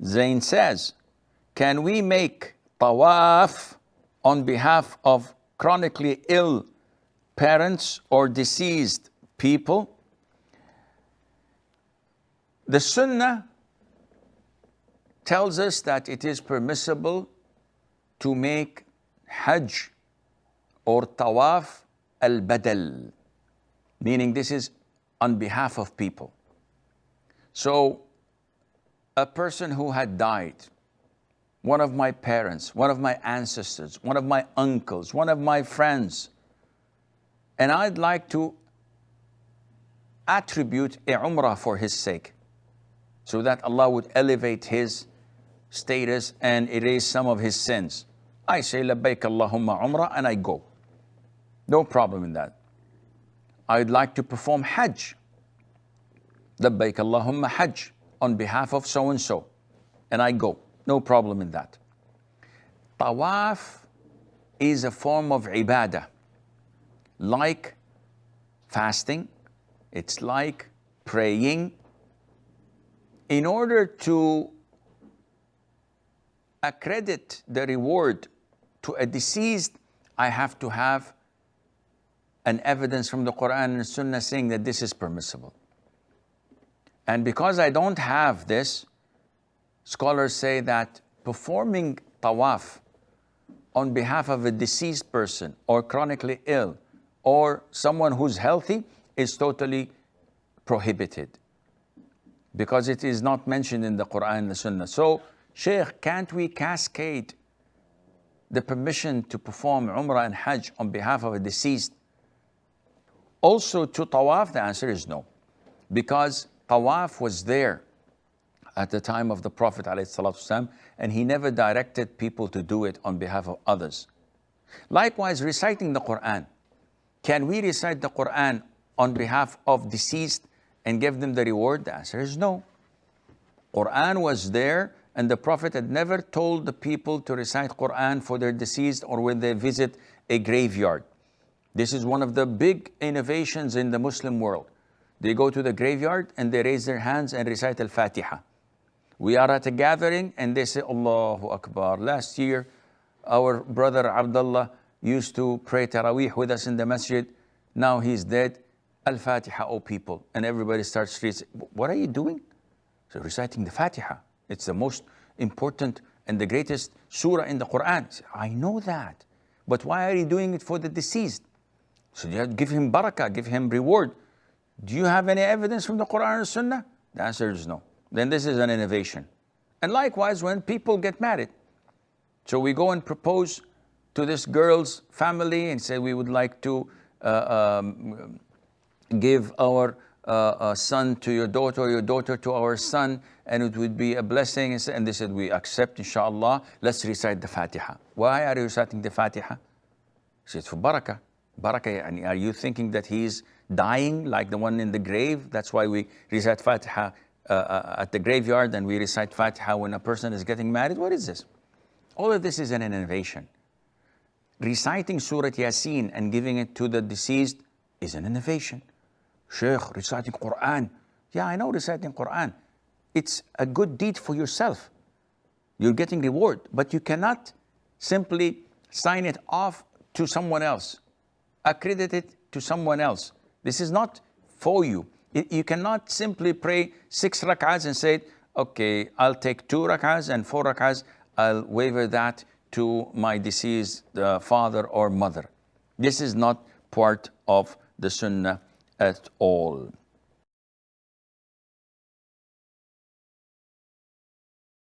Zain says, can we make tawaf on behalf of chronically ill parents or deceased people? The Sunnah tells us that it is permissible to make Hajj or Tawaf al-Badal, meaning this is on behalf of people. So a person who had died, one of my parents, one of my ancestors, one of my uncles, one of my friends, and I'd like to attribute a umrah for his sake, so that Allah would elevate his status and erase some of his sins. I say, labbaik Allahumma umrah, and I go. No problem in that. I'd like to perform Hajj. Labbaik Allahumma Hajj on behalf of so-and-so, and I go. No problem in that. Tawaf is a form of ibadah, like fasting, it's like praying. In order to accredit the reward to a deceased, I have to have an evidence from the Quran and Sunnah saying that this is permissible. And because I don't have this, scholars say that performing tawaf on behalf of a deceased person or chronically ill or someone who's healthy is totally prohibited, because it is not mentioned in the Quran and the Sunnah. So, Sheikh, can't we cascade the permission to perform Umrah and Hajj on behalf of a deceased also to Tawaf? The answer is no, because Tawaf was there at the time of the Prophet ﷺ, and he never directed people to do it on behalf of others. Likewise, reciting the Quran. Can we recite the Quran on behalf of deceased and give them the reward? The answer is no. Quran was there, and the Prophet had never told the people to recite Quran for their deceased or when they visit a graveyard. This is one of the big innovations in the Muslim world. They go to the graveyard and they raise their hands and recite Al-Fatiha. We are at a gathering and they say, Allahu Akbar. Last year, our brother Abdullah used to pray Taraweeh with us in the masjid. Now he's dead. Al-Fatiha, O people. And everybody starts reciting. What are you doing? So reciting the Fatiha. It's the most important and the greatest surah in the Quran. Say, I know that. But why are you doing it for the deceased? So you have to give him barakah, give him reward. Do you have any evidence from the Quran or Sunnah? The answer is no. Then this is an innovation. And likewise, when people get married. So we go and propose to this girl's family and say we would like to give our son to your daughter to our son, and it would be a blessing. And they said, we accept, inshallah, let's recite the Fatiha. Why are you reciting the Fatiha? He said, for barakah. Barakah, are you thinking that he's dying like the one in the grave? That's why we recite Fatiha at the graveyard, and we recite Fatiha when a person is getting married. What is this? All of this is an innovation. Reciting Surah Yasin and giving it to the deceased is an innovation. Sheikh, reciting Quran. Yeah, I know reciting Quran. It's a good deed for yourself. You're getting reward, but you cannot simply sign it off to someone else, accredit it to someone else. This is not for you. You cannot simply pray 6 rak'ahs and say, okay, I'll take 2 rak'ahs and 4 rak'ahs, I'll waiver that to my deceased father or mother. This is not part of the Sunnah at all.